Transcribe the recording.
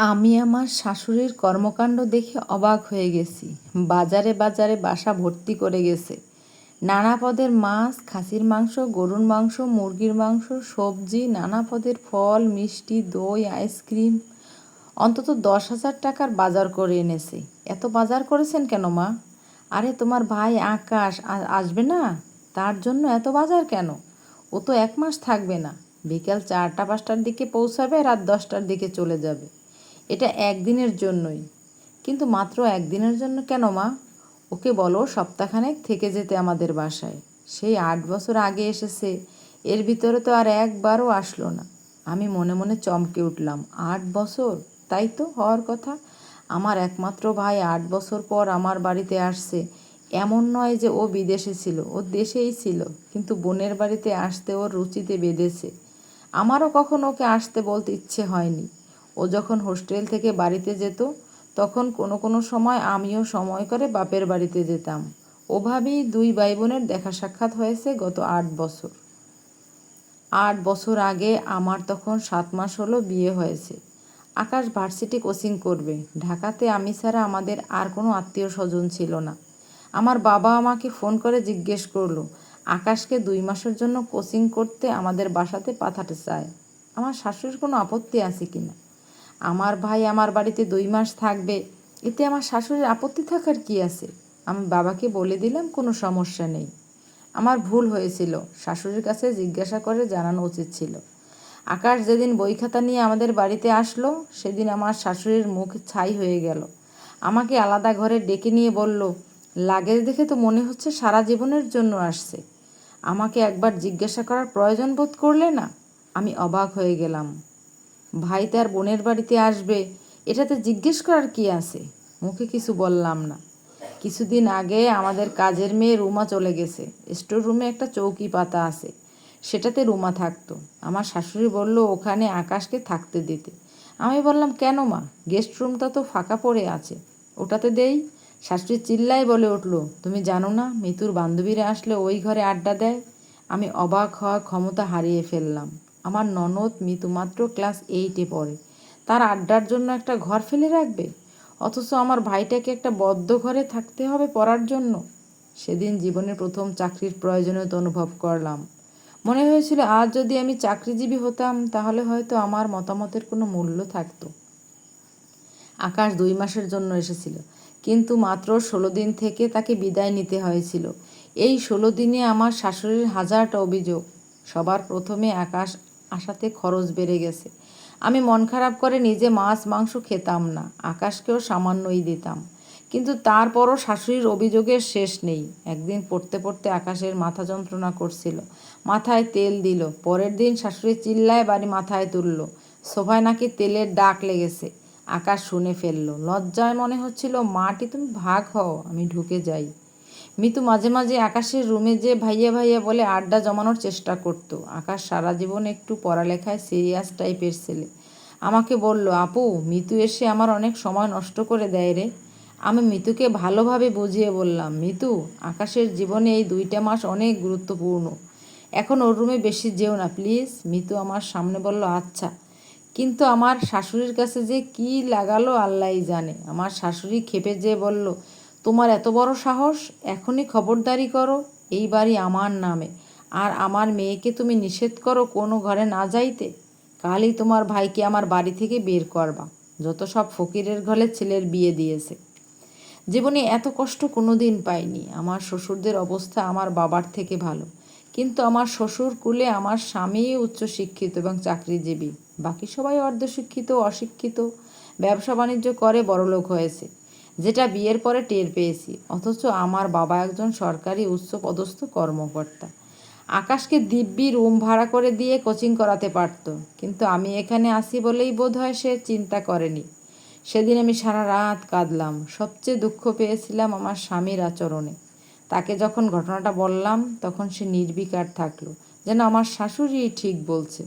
আমি আমার শাশুড়ির কর্মকাণ্ড দেখে অবাক হয়ে গেছি। বাজারে বাজারে বাসা ভর্তি করে গেছে নানা পদের মাছ, খাসির মাংস, গরুর মাংস, মুরগির মাংস, সবজি, নানা পদের ফল, মিষ্টি, দই, আইসক্রিম। অন্তত 10,000 টাকার বাজার করে এনেছে। এত বাজার করেছেন কেন মা? আরে তোমার ভাই আকাশ আসবে না, তার জন্য এত বাজার কেন? ও তো 1 মাস থাকবে না। বিকেল 4টা 5টার দিকে পৌঁছাবে, রাত 10টার দিকে চলে যাবে। এটা একদিনের জন্যই। কিন্তু মাত্র একদিনের জন্য কেন মা? ওকে বলো সপ্তাহখানেক থেকে যেতে আমাদের বাসায়। সেই 8 বছর আগে এসেছে, এর ভিতরে তো আর একবারও আসলো না। আমি মনে মনে চমকে উঠলাম। 8 বছর? তাই তো হওয়ার কথা। আমার একমাত্র ভাই 8 বছর পর আমার বাড়িতে আসছে। এমন নয় যে ও বিদেশে ছিল, ও দেশেই ছিল, কিন্তু বোনের বাড়িতে আসতে ওর রুচিতে বেঁধেছে। আমারও কখনো ওকে আসতে বলতে ইচ্ছে হয়নি। ও যখন হোস্টেল থেকে বাড়িতে যেত, তখন কোনো কোনো সময় আমিও সময় করে বাপের বাড়িতে যেতাম। ওভাবেই 2 ভাই বোনের দেখা সাক্ষাৎ হয়েছে গত 8 বছর। 8 বছর আগে আমার তখন 7 মাস হলো বিয়ে হয়েছে। আকাশ ভার্সিটি কোচিং করবে। ঢাকাতে আমি ছাড়া আমাদের আর কোনো আত্মীয় স্বজন ছিল না। আমার বাবা আমাকে ফোন করে জিজ্ঞেস করলো, আকাশকে 2 মাসের জন্য কোচিং করতে আমাদের বাসাতে পাঠাতে চায়। আমার শাশুড়ির কোনো আপত্তি আছে কি না? আমার ভাই আমার বাড়িতে 2 মাস থাকবে, এতে আমার শাশুড়ির আপত্তি থাকার কি আছে? আমি বাবাকে বলে দিলাম কোনো সমস্যা নেই। আমার ভুল হয়েছিল, শাশুড়ির কাছে জিজ্ঞাসা করে জানানো উচিত ছিল। আকাশ যেদিন বই খাতা নিয়ে আমাদের বাড়িতে আসলো, সেদিন আমার শাশুড়ির মুখ ছাই হয়ে গেল। আমাকে আলাদা ঘরে ডেকে নিয়ে বলল, লাগেজ দেখে তো মনে হচ্ছে সারা জীবনের জন্য আসছে। আমাকে একবার জিজ্ঞাসা করার প্রয়োজন বোধ করলে না? আমি অবাক হয়ে গেলাম। ভাই তার বোনের বাড়িতে আসবে, এটাতে জিজ্ঞেস করার কি আছে? মুখে কিছু বললাম না। কিছুদিন আগে আমাদের কাজের মেয়ে রুমা চলে গেছে। স্টোর রুমে একটা চৌকি পাতা আছে, সেটাতে রুমা থাকতো। আমার শাশুড়ি বলল ওখানে আকাশকে থাকতে দিতে। আমি বললাম, কেন মা? গেস্ট রুমটা তো ফাঁকা পড়ে আছে, ওটাতে দেই। শাশুড়ি চিল্লাই বলে উঠল, তুমি জানো না মিতুর বান্ধবীরা আসলে ওই ঘরে আড্ডা দেয়? আমি অবাক হওয়ার ক্ষমতা হারিয়ে ফেললাম। আমার ননদ মিতু মাত্র ক্লাস 8-এ পড়ে, তার আড্ডার জন্য একটা ঘর ফেলে রাখবে? অথচ আমার ভাইটাকে একটা বদ্ধ ঘরে থাকতে হবে পড়ার জন্য। সেদিন জীবনের প্রথম চাকরির প্রয়োজনীয়তা অনুভব করলাম। মনে হয়েছিল আজ যদি আমি চাকরিজীবী হতাম, তাহলে হয়তো আমার মতামতের কোনো মূল্য থাকতো। আকাশ 2 মাসের জন্য এসেছিল, কিন্তু মাত্র 16 দিন থেকে তাকে বিদায় নিতে হয়েছিল। এই 16 দিনে আমার শাশুড়ির হাজারটা অভিযোগ। সবার প্রথমে আকাশ আসাতে খরচ বেড়ে গেছে। আমি মন খারাপ করে নিজে মাছ মাংস খেতাম না, আকাশকেও সামান্যই দিতাম। কিন্তু তারপরও শাশুড়ির অভিযোগের শেষ নেই। একদিন পড়তে পড়তে আকাশের মাথা যন্ত্রণা করছিল, মাথায় তেল দিল। পরের দিন শাশুড়ি চিল্লায় বাড়ি মাথায় তুলল, সোফায় নাকি তেলের দাগ লেগেছে। আকাশ শুনে ফেললো। লজ্জায় মনে হচ্ছিল, মাটি তুমি ভাগ হও, আমি ঢুকে যাই। মিতু মাঝে মাঝে আকাশের রুমে যে ভাইয়া ভাইয়া বলে আড্ডা জমানোর চেষ্টা করতো। আকাশ সারা জীবন একটু পড়ালেখায় সিরিয়াস টাইপের ছেলে। আমাকে বলল, আপু মিতু এসে আমার অনেক সময় নষ্ট করে দেয় রে। আমি মিতুকে ভালোভাবে বুঝিয়ে বললাম, মিতু, আকাশের জীবনে এই 2টা মাস অনেক গুরুত্বপূর্ণ। এখন ওর রুমে বেশি যেও না প্লিজ। মিতু আমার সামনে বলল, আচ্ছা। কিন্তু আমার শাশুড়ির কাছে যে কি লাগালো আল্লাহই জানে। আমার শাশুড়ি খেপে যেয়ে বলল, তোমার এত বড় সাহস, এখনই খবরদারি করো। এই বাড়ি আমার নামে, আর আমার মেয়েকে তুমি নিষেধ করো কোনো ঘরে না যাইতে। কালই তোমার ভাইকে আমার বাড়ি থেকে বের করবা। যত সব ফকিরের ঘরে ছেলের বিয়ে দিয়েছে। জীবনে এত কষ্ট কোনো দিন পাইনি। আমার শ্বশুরদের অবস্থা আমার বাবার থেকে ভালো, কিন্তু আমার শ্বশুর কুলে আমার স্বামী উচ্চশিক্ষিত এবং চাকরিজীবী, বাকি সবাই অর্ধশিক্ষিত, অশিক্ষিত, ব্যবসা বাণিজ্য করে বড়লোক হয়েছে, যেটা বিয়ের পরে টের পেয়েছি। অথচ আমার বাবা একজন সরকারি উচ্চপদস্থ কর্মকর্তা। আকাশকে দিব্যি রুম ভাড়া করে দিয়ে কোচিং করাতে পারত, কিন্তু আমি এখানে আসি বলেই বোধহয় সে চিন্তা করেনি। সেদিন আমি সারা রাত কাঁদলাম। সবচেয়ে দুঃখ পেয়েছিলাম আমার স্বামীর আচরণে। তাকে যখন ঘটনাটা বললাম, তখন সে নির্বিকার থাকলো, যেন আমার শাশুড়ি ঠিক বলছে।